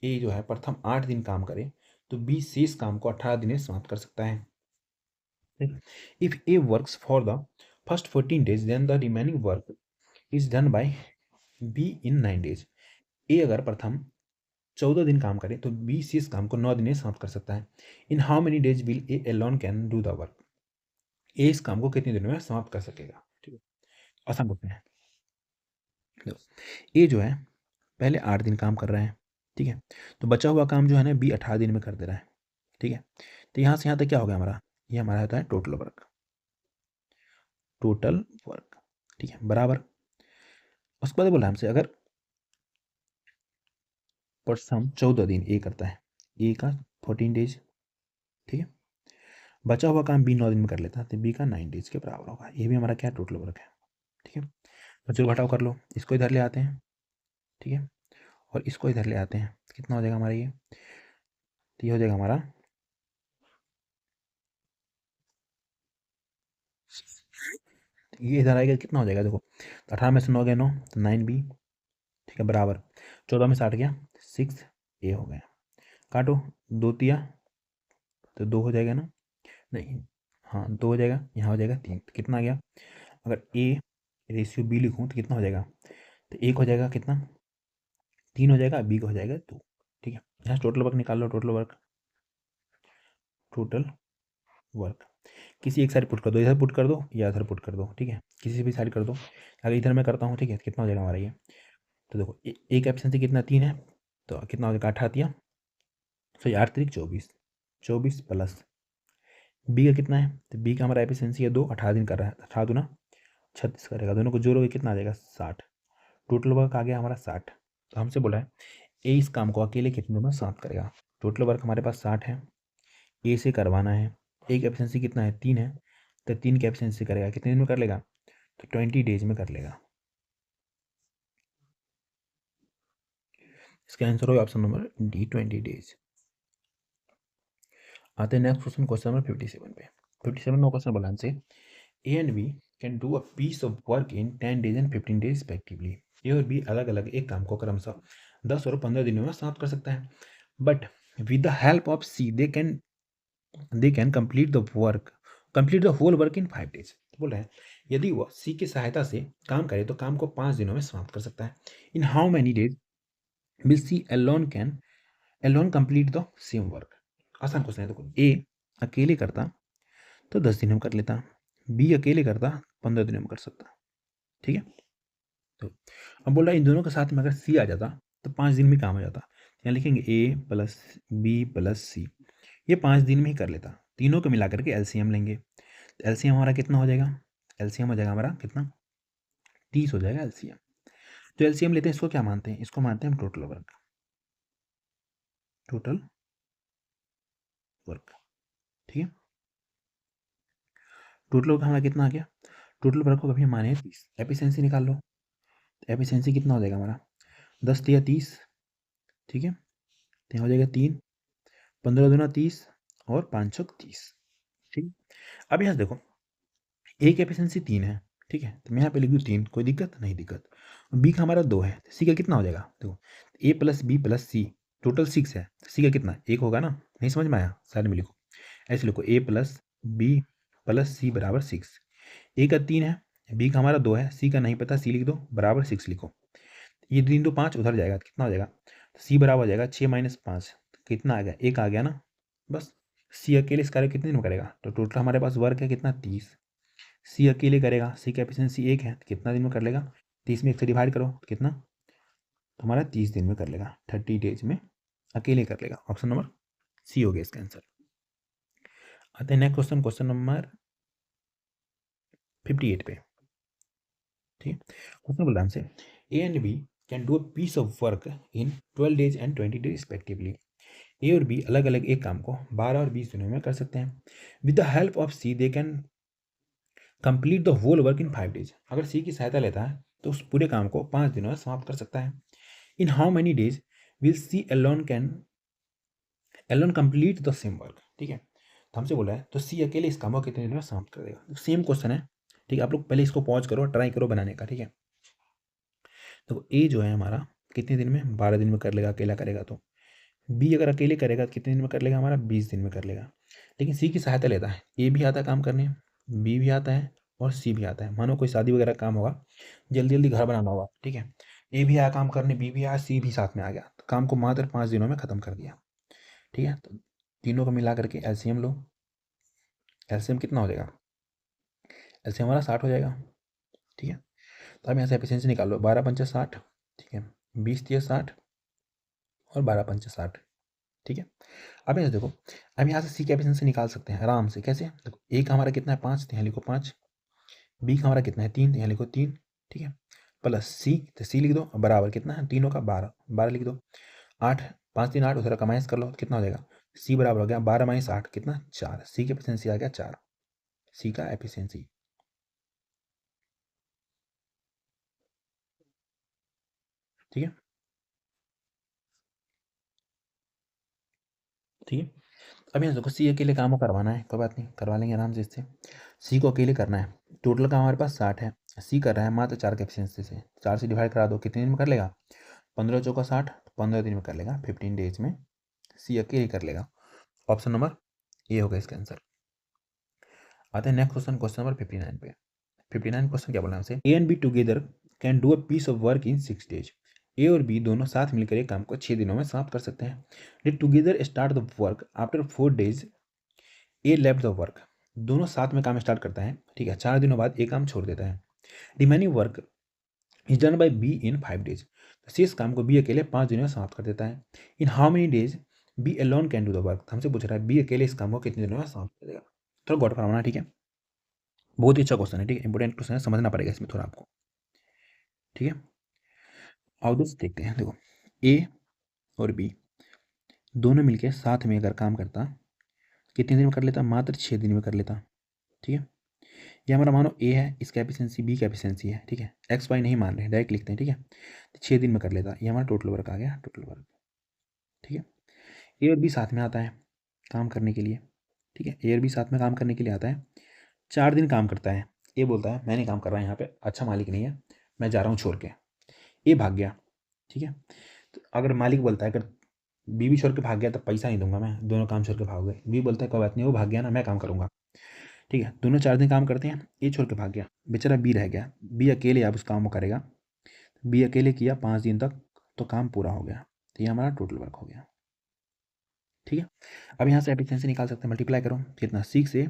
A जो है प्रथम 8 दिन काम करे तो बी शेष काम को 18 दिन में समाप्त कर सकता है। If A works for the first 14 days then the remaining work is done by B in 9 days। A अगर प्रथम 14 दिन काम करे तो बी शेष काम को 9 दिन में समाप्त कर सकता है। In how many days will A alone can do the work. A इस काम को कितने दिनों में समाप्त कर सकेगा, ठीक है, आसान बोलते हैं। ए जो है पहले 8 दिन काम कर रहा है, ठीक है, तो बचा हुआ काम जो है ना बी 18 दिन में कर दे रहा है, ठीक है। तो यहाँ से यहाँ तक क्या हो गया हमारा, ये हमारा होता है टोटल वर्क, टोटल वर्क, ठीक है, बराबर। उसके बाद बोला हमसे अगर परसम 14 दिन ए करता है, ए का 14 डेज, ठीक है, बचा हुआ काम बी 9 दिन में कर लेता है तो बी का 9 डेज के बराबर होगा, ये भी हमारा क्या टोटल वर्क है, ठीक है। बच्चों घटाव कर लो, इसको इधर ले आते हैं, ठीक है, और इसको इधर ले आते हैं, कितना हो जाएगा हमारा ये, तो ये हो जाएगा हमारा ये इधर आएगा कितना हो जाएगा, देखो 18 में से 9 गया 9, तो 9b, ठीक है, बराबर 14 में से 8 गया 6a हो गया, काटो 2 तिया तो 2 हो जाएगा ना, नहीं हाँ 2 हो जाएगा, यहाँ हो जाएगा 3, तो कितना आ गया, अगर a रेशियो b लिखूँ तो कितना हो जाएगा, तो 1 हो जाएगा कितना 3 हो जाएगा, b का हो जाएगा 2, ठीक है। यहाँ टोटल वर्क निकाल लो, टोटल वर्क किसी एक साइड पुट कर दो, इधर पुट कर दो या इधर पुट कर दो, ठीक है, किसी भी साइड कर दो। अगर इधर मैं करता हूँ, ठीक है, कितना हो जाएगा हमारा ये, तो देखो एक एफिशिएंसी कितना 3 है, तो कितना हो जाएगा 8 दिया, तो 8 3 24, 24 प्लस बी का कितना है, तो बी का हमारा एफिशिएंसी है 2, 18 दिन कर रहा है, 18 दूना 36 करेगा, दोनों को जोड़ोगे कितना आ जाएगा 60, टोटल वर्क आ गया हमारा 60। तो हमसे बोला है ए इस काम को अकेले कितने दिनों में समाप्त करेगा। टोटल वर्क हमारे पास 60 है, ए से करवाना है, ए की एफिशिएंसी कितना है 3 है, तो 3 की एफिशिएंसी करेगा कितने दिन में कर लेगा, तो 20 डेज में कर लेगा। इसका आंसर होगा ऑप्शन नंबर डी 20 डेज। आते हैं नेक्स्ट क्वेश्चन, क्वेश्चन नंबर 57 पे। 57 में क्वेश्चन बोला हमसे A and B can do a piece of work in 10 days and 15 days respectively. A और बी अलग अलग एक काम को क्रमशः 10 और 15 दिनों में समाप्त कर सकता है, but with the help of C they can complete the whole work in 5 days. बोल रहे हैं यदि वह सी की सहायता से काम करे तो काम को 5 दिनों में समाप्त कर सकता है। In how many days will C alone complete the same work. आसान क्वेश्चन है, देखो ए अकेले करता तो 10 दिन में कर लेता, बी अकेले करता 15 दिन में कर सकता, ठीक है। तो अब बोल रहा है इन दोनों के साथ में अगर सी आ जाता तो 5 दिन में काम हो जाता। यहाँ लिखेंगे ए प्लस बी प्लस सी, ये 5 दिन में ही कर लेता। तीनों को मिला करके एलसीएम लेंगे, तो एलसीएम हमारा कितना हो जाएगा, एलसीएम हो जाएगा हमारा कितना 30 हो जाएगा एलसीएम। तो एलसीएम लेते हैं, इसको क्या मानते हैं, इसको मानते हैं हम टोटल वर्क, टोटल वर्क, ठीक है। टोटल वर्क हमारा कितना आ गया, टोटल वर्क को कभी माने 30, एफिशिएंसी निकाल लो, एफिशिएंसी कितना हो जाएगा हमारा 10 दिया 30, ठीक है, तो यहाँ हो जाएगा 3, 15 दूना 30 और 5 छक 30, ठीक। अब यहाँ देखो ए की एफिशिएंसी 3 है, ठीक है, तो मैं यहाँ पे लिख दूँ 3, कोई दिक्कत नहीं, दिक्कत। बी का हमारा 2 है, सी का कितना हो जाएगा, देखो ए प्लस बी प्लस सी टोटल 6 है, सी का कितना 1 होगा ना, नहीं समझ में आया, साइड में लिखो, ऐसे लिखो ए प्लस बी प्लस सी बराबर 6, ए का 3 है, बी का हमारा 2 है, सी का नहीं पता, सी लिख दो बराबर 6 लिखो, ये 3 2 5 उधर जाएगा, कितना हो जाएगा, सी बराबर हो जाएगा 6 माइनस 5, कितना आ गया 1 आ गया ना, बस। सी अकेले इस कार्य कितने दिन में करेगा, तो टोटल हमारे पास वर्क है कितना 30, सी अकेले करेगा, सी की एफिशिएंसी 1 है, कितना दिन में कर लेगा, 30 में 1 से डिवाइड करो कितना, तो हमारा 30 दिन में कर लेगा, 30 डेज में अकेले कर लेगा। ऑप्शन नंबर सी हो गया इसका आंसर। आते हैं नेक्स्ट क्वेश्चन, क्वेश्चन नंबर 58 पे, ठीक है। क्वेश्चन बोल रहा है हमसे A and B can do a piece of work in 12 days and 20 days respectively. A और बी अलग अलग एक काम को 12 और 20 दिनों में कर सकते हैं। With the help of C they can complete the whole work in 5 days. अगर सी की सहायता लेता है तो उस पूरे काम को 5 दिनों में समाप्त कर सकता है। In how many days will C alone complete the same work, ठीक है। तो हमसे बोला है तो सी अकेले इस काम को कितने दिनों में समाप्त कर देगा। सेम क्वेश्चन है, ठीक है, आप लोग पहले इसको पॉज करो, ट्राई करो बनाने का, ठीक है। तो ए जो है हमारा कितने दिन में, 12 दिन में कर लेगा अकेला करेगा तो। बी अगर अकेले करेगा कितने दिन में कर लेगा, हमारा 20 दिन में कर लेगा। लेकिन सी की सहायता लेता है, ए भी आता है काम करने, बी भी आता है और सी भी आता है। मानो कोई शादी वगैरह काम होगा, जल्दी जल्दी घर बनाना होगा, ठीक है, ए भी आया काम करने, बी भी आया, सी भी साथ में आ गया, तो काम को मात्र 5 दिनों में ख़त्म कर दिया, ठीक है। तो तीनों को मिला करके एलसीएम लो, एलसीएम कितना हो जाएगा, एलसीएम हमारा 60 हो जाएगा, ठीक है। तो अब यहाँ से एफिशिएंसी निकाल लो, 12 पंचे 60, ठीक है, 20 दिए 60 और 12 पंचे 60, ठीक है। अब यहाँ से देखो, अब यहाँ से सी की एफिशिएंसी निकाल सकते हैं आराम से, कैसे, देखो ए का हमारा कितना है 5, तो यहाँ लिखो 5, बी का हमारा कितना है 3, तो यहाँ लिखो 3, ठीक है, प्लस सी, तो सी लिख दो, बराबर कितना है तीनों का 12, 12 लिख दो, 8 5 3 8, उधर का माइनस कर लो तो कितना हो जाएगा, सी बराबर हो गया 12 माइनस 8 कितना 4, सी की एफिशिएंसी आ गया 4, सी का एफिशिएंसी, ठीक है, ठीक है। अब यहाँ देखो सी अकेले काम को करवाना है, कोई बात नहीं, करवा लेंगे आराम से इससे। सी को अकेले करना है, टोटल काम हमारे पास 60 है, सी कर रहा है मात्र 4 के एफिशिएंसी से, 4 से डिवाइड करा दो कितने दिन में कर लेगा, 15 चौका 60, 15 दिन में कर लेगा, 15 डेज में सी अकेले कर लेगा। ऑप्शन नंबर ए होगा इसका आंसर। आते हैं नेक्स्ट क्वेश्चन, क्वेश्चन नंबर 59 पे। 59 क्वेश्चन क्या बोला हमसे, A and B together can do a piece of work in 6 days. A और बी दोनों साथ मिलकर एक काम को 6 दिनों में समाप्त कर सकते हैं। दे together start the work after 4 days A left the work. दोनों साथ में काम स्टार्ट करता है, ठीक है, 4 दिनों बाद ए काम छोड़ देता है। Remaining work is done by B in 5 days. शेष काम को बी अकेले 5 दिनों में समाप्त कर देता है। In how many days B alone can do the work. हमसे पूछ रहा है बी अकेले इस काम को कितने दिनों में समाप्त कर देगा। थोड़ा गौर करवाना, ठीक है, बहुत ही अच्छा क्वेश्चन है, ठीक है, इंपॉर्टेंट क्वेश्चन है, समझना पड़ेगा इसमें थोड़ा आपको, ठीक है। आओ दोस्त देखते हैं, देखो ए और बी दोनों मिलकर साथ में अगर काम करता कितने दिन में कर लेता, मात्र 6 दिन में कर लेता, ठीक है। ये हमारा मानो ए है, इसका एफिशिएंसी बी का एफिशिएंसी है, ठीक है, एक्स वाई नहीं मान रहे, डायरेक्ट लिखते हैं, ठीक है। 6 दिन में कर लेता, ये हमारा टोटल वर्क आ गया, टोटल वर्क, ठीक है। ए और बी साथ में आता है काम करने के लिए, ठीक है, ए और बी साथ में काम करने के लिए आता है, 4 दिन काम करता है। ए बोलता है मैं नहीं काम कर रहा यहाँ पे, अच्छा मालिक नहीं है, मैं जा रहा हूँ छोड़ के। ए भाग गया, ठीक है। तो अगर मालिक बोलता है अगर बी भी छोड़ के भाग गया तो पैसा नहीं दूंगा मैं, दोनों काम छोड़ के भाग गए। बी बोलता है कोई बात नहीं, वो भाग गया ना, मैं काम करूंगा, ठीक है। दोनों 4 दिन काम करते हैं, ए छोड़ के भाग गया, बेचारा बी रह गया, बी अकेले अब उस काम को करेगा। बी अकेले किया 5 दिन तक, तो काम पूरा हो गया, तो ये हमारा टोटल वर्क हो गया, ठीक है। अब यहाँ से एफिशिएंसी निकाल सकते हैं, मल्टीप्लाई करो कितना, 6A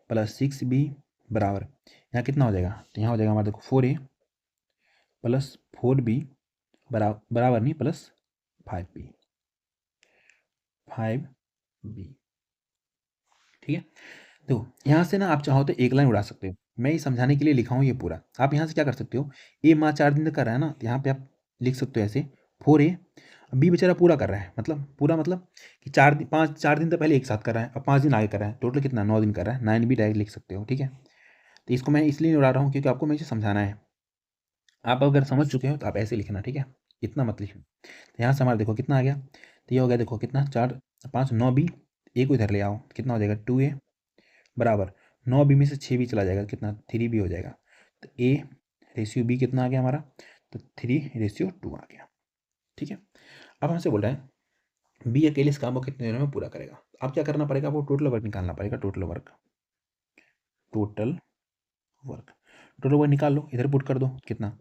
प्लस 6B बराबर, यहाँ कितना हो जाएगा, तो यहाँ हो जाएगा हमारा देखो 4A प्लस 4B बराबर नहीं प्लस 5B, 5B, ठीक है। देखो यहाँ से ना आप चाहो तो एक लाइन उड़ा सकते हो, मैं ये समझाने के लिए लिखा हूँ ये पूरा। आप यहाँ से क्या कर सकते हो, ए माँ 4 दिन तक कर रहा है ना, तो यहाँ पे आप लिख सकते हो ऐसे 4A, बी बेचारा पूरा कर रहा है, मतलब पूरा मतलब कि 4 दिन तो पहले एक साथ कर रहा है, अब 5 दिन आगे कर रहा है, टोटल कितना 9 दिन कर रहा है, 9 भी डायरेक्ट लिख सकते हो, ठीक है। तो इसको मैं इसलिए नहीं उड़ा रहा हूँ क्योंकि आपको मुझे समझाना है। आप अगर समझ चुके हो तो आप ऐसे लिखना, ठीक है, इतना मत लिखना। तो यहाँ से हमारा देखो कितना आ गया, तो ये हो गया देखो कितना 4 5 9B, ए को इधर ले आओ, कितना हो जाएगा 2A बराबर 9B में से 6B चला जाएगा, कितना 3B हो जाएगा। तो ए रेशियो बी कितना आ गया हमारा, तो 3:2 आ गया, ठीक है। अब हमसे बोल रहा है बी अकेले इस काम को कितने दिनों में पूरा करेगा। अब क्या करना पड़ेगा, आपको टोटल वर्क निकालना पड़ेगा, total work, total work, total work निकाल लो, इधर पुट कर दो कितना,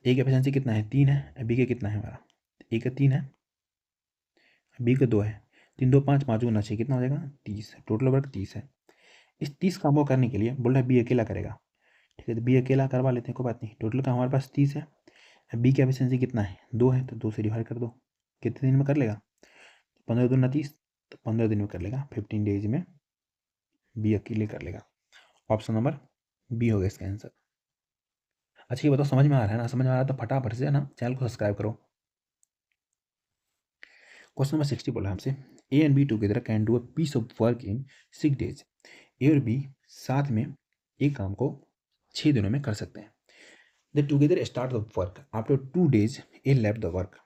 ए की एफिशिएंसी कितना है 3 है, बी का कितना है हमारा, ए का 3 है, बी का 2 है, 3 2 5 5 गुना 6 कितना हो जाएगा 30, टोटल वर्क 30 है। इस 30 काम को करने के लिए बोल रहा है बी अकेला करेगा, ठीक है, तो बी अकेला करवा लेते हैं, कोई बात नहीं, टोटल का हमारे पास 30 है, बी की एफिशिएंसी कितना है 2 है, तो 2 से डिवाइड कर दो, कितने दिन में कर लेगा, 15 दूना 30, तो 15 दिन में कर लेगा, 15 डेज में बी अकेले कर लेगा। ऑप्शन नंबर बी हो गया इसका आंसर। अच्छा ये बताओ समझ में आ रहा है ना, समझ में आ रहा है तो फटाफट से ना चैनल को सब्सक्राइब करो। क्वेश्चन नंबर 60 बोला हमसे A and B together can do a piece of work in 6 days. A और बी साथ में एक काम को 6 दिनों में कर सकते हैं। The together start the work after 2 days A left the work.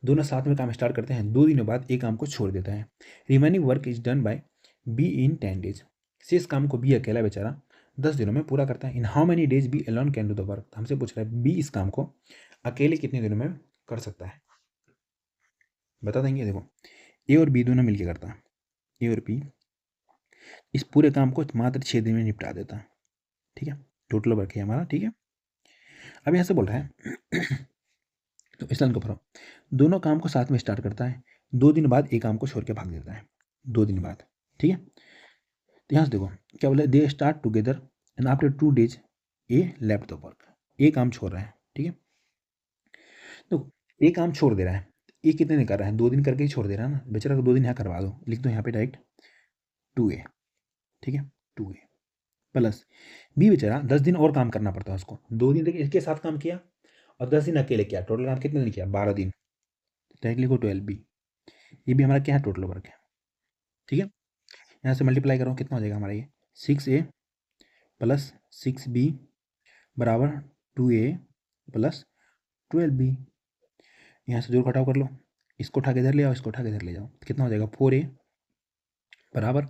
दोनों साथ में काम स्टार्ट करते हैं, 2 दिनों बाद एक काम को छोड़ देता है। Remaining work is done by B in 10 days. शेष काम को बी अकेला बेचारा 10 दिनों में पूरा करता है। In how many days B alone can do the work. हमसे पूछ रहा है बी इस काम को अकेले कितने दिनों में कर सकता है, बता देंगे। देखो ए और बी दोनों मिलकर करता है, ए और बी इस पूरे काम को मात्र 6 दिन में निपटा देता है, ठीक है, टोटल वर्क है हमारा, ठीक है। अब यहाँ से बोल रहा है तो इस लाइन को पढ़ो, दोनों काम को साथ में स्टार्ट करता है, 2 दिन बाद एक काम को छोड़ के भाग देता है, 2 दिन बाद, ठीक है। तो यहाँ से देखो क्या बोला, they start together and after 2 days A left the work. A काम छोड़ रहा है, ठीक है, तो ए काम छोड़ दे रहा है, ए कितने दिन कर रहा है 2 दिन करके ही छोड़ दे रहा है ना, बेचारा को 2 दिन यहाँ करवा दो, लिख दो यहाँ पे डायरेक्ट 2A, ठीक है, 2A प्लस बी बेचारा 10 दिन और काम करना पड़ता है उसको, 2 दिन तक इसके साथ काम किया और 10 दिन अकेले किया, टोटल काम कितने दिन किया 12 दिन, डायरेक्ट लिखो 12B। ये भी हमारा क्या है टोटल वर्क है, ठीक है। यहाँ से मल्टीप्लाई करो कितना हो जाएगा हमारा ये 6A प्लस 6B बराबर 2A प्लस 12B। यहाँ से जोड़ घटाव कर लो, इसको उठा के इधर ले आओ, इसको उठा के इधर ले जाओ, कितना हो जाएगा 4A बराबर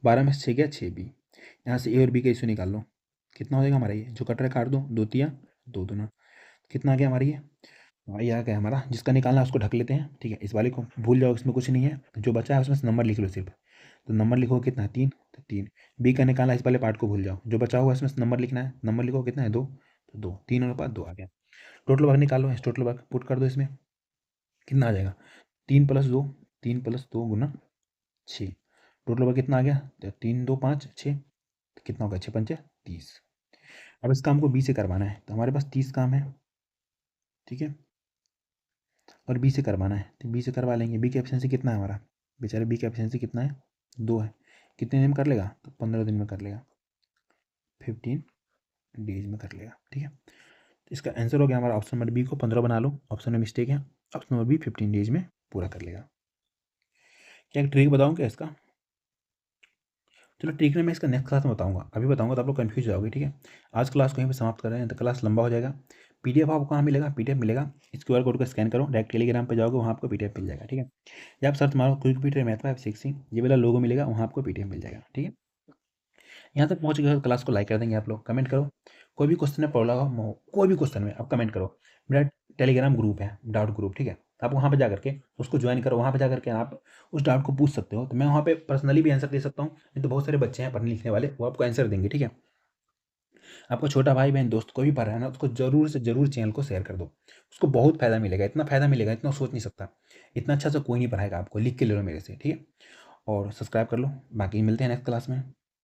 12 में से 6 गया 6B। यहाँ से ए और बी का इशू निकाल लो, कितना हो जाएगा हमारा ये, जो कट रहा है काट दो, 2 तिया 2 दूना, कितना आ गया हमारा ये आ गया हमारा, जिसका निकालना है उसको ढक लेते हैं, ठीक है। इस वाले को भूल जाओ, इसमें कुछ नहीं है, जो बचा है उसमें से नंबर लिख लो सिर्फ, तो नंबर लिखो कितना 3, तो 3। बी का निकालना है, इस वाले पार्ट को भूल जाओ, जो बचा हुआ है इसमें से नंबर लिखना है, नंबर लिखो कितना है 2, तो 2, 3 होने के बाद 2 आ गया। टोटल वर्क निकालो, इस टोटल वर्क पुट कर दो इसमें, कितना आ जाएगा 3 + 2, 3 + 2 गुना 6, टोटल ओवर कितना आ गया, तो 3 2 5 6, तो कितना होगा 6 पंचे 30। अब इस काम को बी से करवाना है, तो हमारे पास 30 काम है, ठीक है, और बी से करवाना है, तो बी से करवा लेंगे। बी की एफिशिएंसी कितना है हमारा, बेचारे बी की एफिशिएंसी कितना है, 2 है। कितने दिन में कर लेगा, तो 15 दिन में कर लेगा, 15 डेज में कर लेगा, ठीक है। तो इसका आंसर हो गया हमारा ऑप्शन नंबर बी को 15 बना लो, ऑप्शन में मिस्टेक है, ऑप्शन नंबर बी 15 डेज में पूरा कर लेगा। क्या एक ट्रिक बताऊँ क्या इसका, चलो ट्रिक मैं इसका नेक्स्ट क्लास में बताऊंगा, अभी बताऊंगा तो आप लोग कन्फ्यूज हो जाओगे, ठीक है। आज क्लास को यहीं पे समाप्त कर रहे हैं, तो क्लास लंबा हो जाएगा। पीडीएफ आपको कहाँ मिलेगा, पीडीएफ मिलेगा इस क्यूआर कोड को स्कैन करो, डायरेक्ट टेलीग्राम पे जाओगे, वहाँ आपको पीडीएफ मिल जाएगा, ठीक है। या आप सर्च मारो क्विक पीटर मैथ 5 6, ये वाला लोगो मिलेगा, वहाँ आपको पीडीएफ मिल जाएगा, ठीक है। यहाँ तक पहुँच गए, क्लास को लाइक कर देंगे आप लोग, कमेंट करो, कोई भी क्वेश्चन है प्रॉब्लम हो, कोई भी क्वेश्चन में आप कमेंट करो। मेरा टेलीग्राम ग्रुप है, डाउट ग्रुप, ठीक है, आप वहाँ पे जा करके उसको ज्वाइन करो, वहाँ पे जा करके आप उस डाउट को पूछ सकते हो, तो मैं वहाँ पे पर्सनली भी आंसर दे सकता हूँ, नहीं तो बहुत सारे बच्चे हैं पढ़ने लिखने वाले, वो आपको आंसर देंगे, ठीक है। आपका छोटा भाई बहन दोस्त कोई भी पढ़ रहा है ना, उसको जरूर से जरूर चैनल को शेयर कर दो, उसको बहुत फायदा मिलेगा, इतना फायदा मिलेगा इतना सोच नहीं सकता, इतना अच्छा से कोई नहीं पढ़ाएगा आपको, लिख के ले लो मेरे से, ठीक है। और सब्सक्राइब कर लो, बाकी मिलते हैं नेक्स्ट क्लास में।